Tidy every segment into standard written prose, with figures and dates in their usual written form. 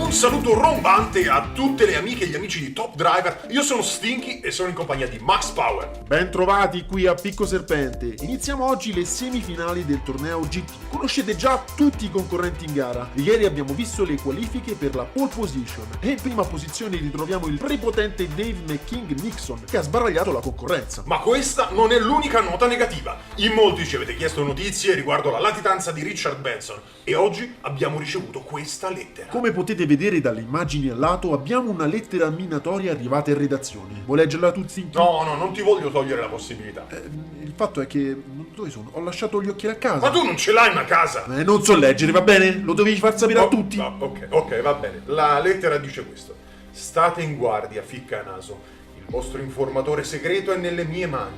Un saluto rombante a tutte le amiche e gli amici di Top Driver. Io sono Stinky e sono in compagnia di Max Power. Ben trovati qui a Picco Serpente. Iniziamo oggi le semifinali del torneo GT. Conoscete già tutti i concorrenti in gara. Ieri abbiamo visto le qualifiche per la pole position e in prima posizione ritroviamo il prepotente Dave McKing Nixon che ha sbaragliato la concorrenza. Ma questa non è l'unica nota negativa. In molti ci avete chiesto notizie riguardo la latitanza di Richard Benson e oggi abbiamo ricevuto questa lettera. Come potete vedere dalle immagini al lato abbiamo una lettera minatoria arrivata in redazione. Vuoi leggerla tu, Zinchi? No, non ti voglio togliere la possibilità. Il fatto è che... dove sono? Ho lasciato gli occhiali a casa. Ma tu non ce l'hai una casa? Non so leggere, va bene? Lo dovevi far sapere a tutti. No, ok, va bene. La lettera dice questo. State in guardia, ficca naso. Il vostro informatore segreto è nelle mie mani.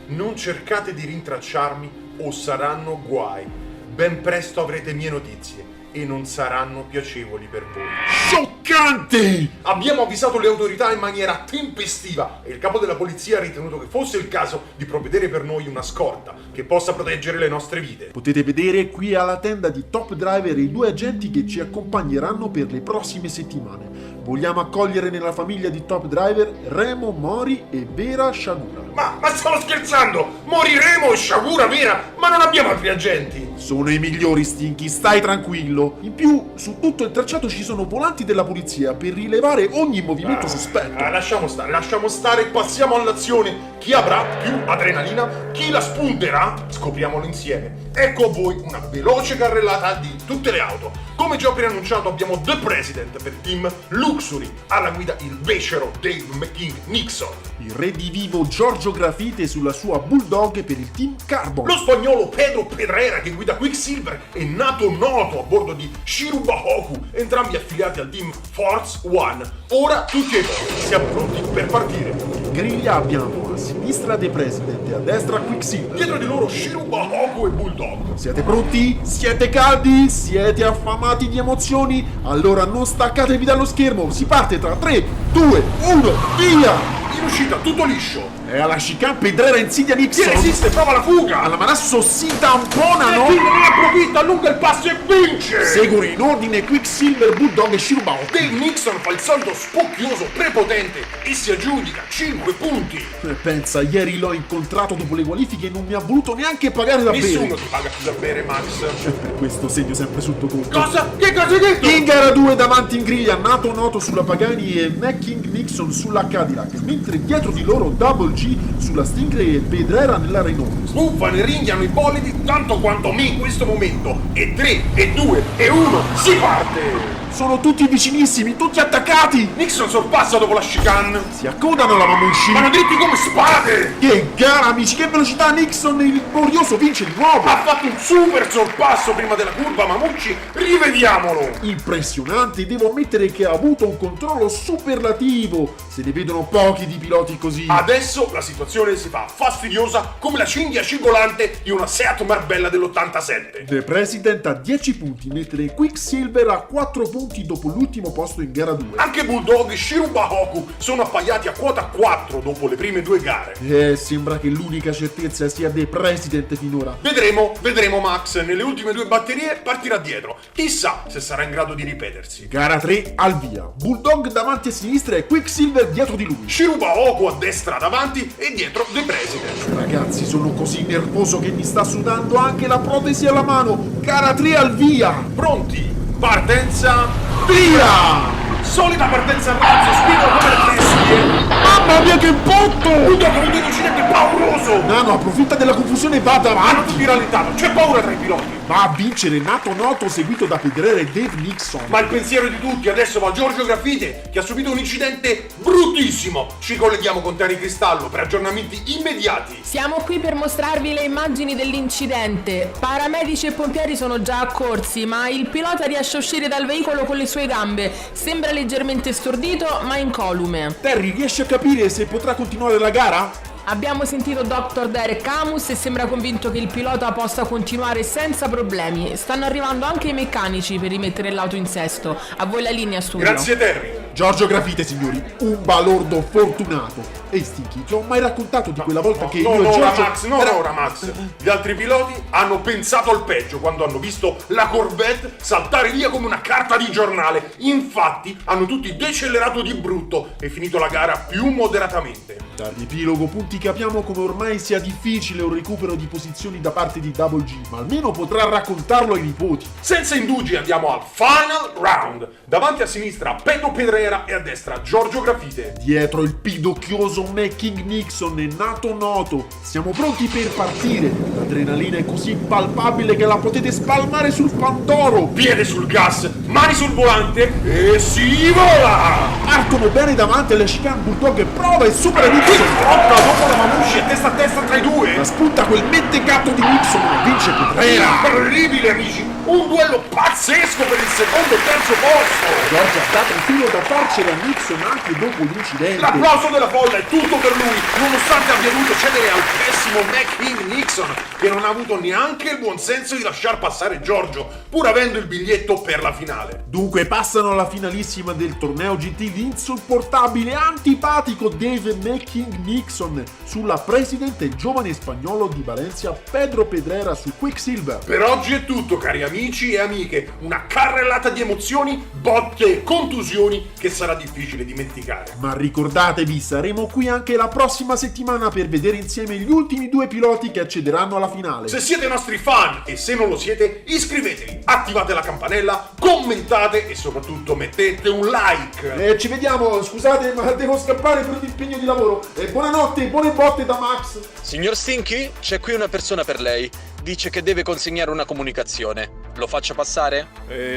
Non cercate di rintracciarmi o saranno guai. Ben presto avrete mie notizie e non saranno piacevoli per voi. Scioccante! Abbiamo avvisato le autorità in maniera tempestiva e il capo della polizia ha ritenuto che fosse il caso di provvedere per noi una scorta che possa proteggere le nostre vite. Potete vedere qui alla tenda di Top Driver i due agenti che ci accompagneranno per le prossime settimane. Vogliamo accogliere nella famiglia di Top Driver Remo, Mori e Vera Shagura. Ma stavo scherzando! Moriremo e Shagura Vera, ma non abbiamo altri agenti! Sono i migliori, Stinky, stai tranquillo. In più, su tutto il tracciato ci sono volanti della polizia per rilevare ogni movimento sospetto. Lasciamo stare, passiamo all'azione. Chi avrà più adrenalina? Chi la spunterà? Scopriamolo insieme. Ecco a voi una veloce carrellata di tutte le auto. Come già preannunciato abbiamo The President per Team Luxury, alla guida il becero Dave McKing Nixon. Il redivivo Giorgio Grafite sulla sua Bulldog per il Team Carbon. Lo spagnolo Pedro Pedrera che guida Quicksilver è nato noto a bordo di Shiruba Hoku, entrambi affiliati al Team Force One. Ora tutti ai posti, siamo pronti per partire. Griglia abbiamo a sinistra The President e a destra Quicksilver. Dietro di loro Shiruba Hoku e Bulldog. Siete pronti? Siete caldi? Siete affamati di emozioni? Allora non staccatevi dallo schermo, si parte tra 3, 2, 1, via! In uscita tutto liscio. E alla chicane Pedrera insidia Nixon. Chi resiste prova la fuga. Alla Manasso si tamponano. E ne approfitta, allunga il passo e vince. Seguono in ordine Quicksilver, Bulldog e Shiruba. Dave Nixon fa il solito spocchioso, prepotente e si aggiudica 5 punti. Pensa, ieri l'ho incontrato dopo le qualifiche e non mi ha voluto neanche pagare da bere. Nessuno ti paga più da bere, Max. Per questo segno sempre sotto conto. Cosa? Che cosa hai detto? In gara 2 davanti in griglia nato noto sulla Pagani e McKing Nixon sulla Cadillac, mentre dietro di loro Double G sulla Stingray e Pedrera nella Renault. Sbuffano e ringhiano i bolidi tanto quanto me in questo momento. E 3, e 2, e 1, si parte! Sono tutti vicinissimi, tutti attaccati! Nixon sorpassa dopo la chicane. Si accodano alla Mamushi. Vanno dritti come spade! Che gara, amici, che velocità! Nixon, il glorioso, vince di nuovo! Ha fatto un super sorpasso prima della curva Mamucci, rivediamolo! Impressionante, devo ammettere che ha avuto un controllo superlativo. Se ne vedono pochi di piloti così. Adesso la situazione si fa fastidiosa come la cinghia cigolante di una Seat Marbella dell'87. The President ha 10 punti, mentre Quicksilver ha 4 punti dopo l'ultimo posto in gara 2. Anche Bulldog e Shiruba Hoku sono appaiati a quota 4 dopo le prime 2 gare. Sembra che l'unica certezza sia The President finora. Vedremo Max, nelle ultime 2 batterie partirà dietro. Chissà se sarà in grado di ripetersi. Gara 3 al via. Bulldog davanti a sinistra e Quicksilver dietro di lui. Shiruba Hoku a destra davanti e dietro The President. Ragazzi, sono così nervoso che mi sta sudando anche la protesi alla mano. Gara 3 al via. Pronti? Partenza, via! Solita partenza a razzo, spingono come le bestie. Mamma mia che botto! Bulldog ha avuto un incidente pauroso. Nano approfitta della confusione e va davanti. Hanno tutti rallentato, c'è paura tra i piloti. Va a vincere nato noto seguito da Pedrera e Dave Nixon. Ma il pensiero di tutti adesso va a Giorgio Grafite che ha subito un incidente bruttissimo. Ci colleghiamo con Terry Cristallo per aggiornamenti immediati. Siamo qui per mostrarvi le immagini dell'incidente. Paramedici e pompieri sono già accorsi, ma il pilota riesce a uscire dal veicolo con le sue gambe. Sembra leggermente stordito ma incolume. Terry, riesce a capire se potrà continuare la gara? Abbiamo sentito Dr. Derek Camus e sembra convinto che il pilota possa continuare senza problemi. Stanno arrivando anche i meccanici per rimettere l'auto in sesto. A voi la linea, studio. Grazie Terry. Giorgio Grafite, signori, un balordo fortunato. Ehi Stinky, ti ho mai raccontato di quella volta che io e Giorgio... Max. Gli altri piloti hanno pensato al peggio quando hanno visto la Corvette saltare via come una carta di giornale. Infatti hanno tutti decelerato di brutto e finito la gara più moderatamente. Dal riepilogo punti capiamo come ormai sia difficile un recupero di posizioni da parte di Double G, ma almeno potrà raccontarlo ai nipoti. Senza indugi andiamo al final round. Davanti a sinistra Pedro Pedrera e a destra Giorgio Grafite. Dietro il pidocchioso King Nixon è nato noto. Siamo pronti per partire. L'adrenalina è così palpabile che la potete spalmare sul Pandoro. Piede sul gas, mani sul volante e si vola! Partono bene davanti alle chicane Bulldog e prova e supera Nixon. Troppa dopo la Mamouche testa a testa tra i due. La spunta quel mentecato di Nixon e vince Pedrera. Incredibile amici, un duello pazzesco per il secondo e terzo posto. Giorgio ha dato un filo da torcere a Nixon anche dopo l'incidente. L'applauso della folla è tutto per lui, nonostante abbia dovuto cedere al pessimo King Nixon, che non ha avuto neanche il buon senso di lasciar passare Giorgio, pur avendo il biglietto per la finale. Dunque passano alla finalissima del torneo GT l'insopportabile antipatico Dave King Nixon sulla President e il giovane spagnolo di Valencia Pedro Pedrera su Quicksilver. Per oggi è tutto, cari amici e amiche, una carrellata di emozioni, botte e contusioni che sarà difficile dimenticare. Ma ricordatevi, saremo qui anche la prossima settimana per vedere insieme gli ultimi due piloti che accederanno alla finale. Se siete nostri fan e se non lo siete, iscrivetevi, attivate la campanella, commentate e soprattutto mettete un like. Ci vediamo, scusate ma devo scappare per un impegno di lavoro. Buonanotte, buone botte da Max. Signor Stinky, c'è qui una persona per lei. Dice che deve consegnare una comunicazione. Lo faccio passare?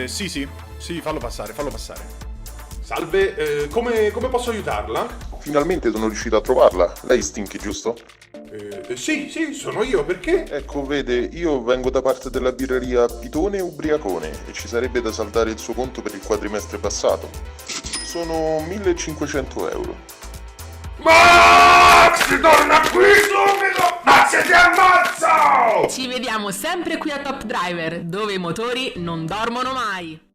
Sì, fallo passare. Salve, come posso aiutarla? Finalmente sono riuscito a trovarla. Lei Stinky, giusto? Sì, sono io, perché? Ecco, vede, io vengo da parte della birreria Pitone Ubriacone e ci sarebbe da saldare il suo conto per il quadrimestre passato. Sono 1500 euro. Max, torna qui subito! Max, ti ammazzo! Ci vediamo sempre qui a Top Driver, dove i motori non dormono mai.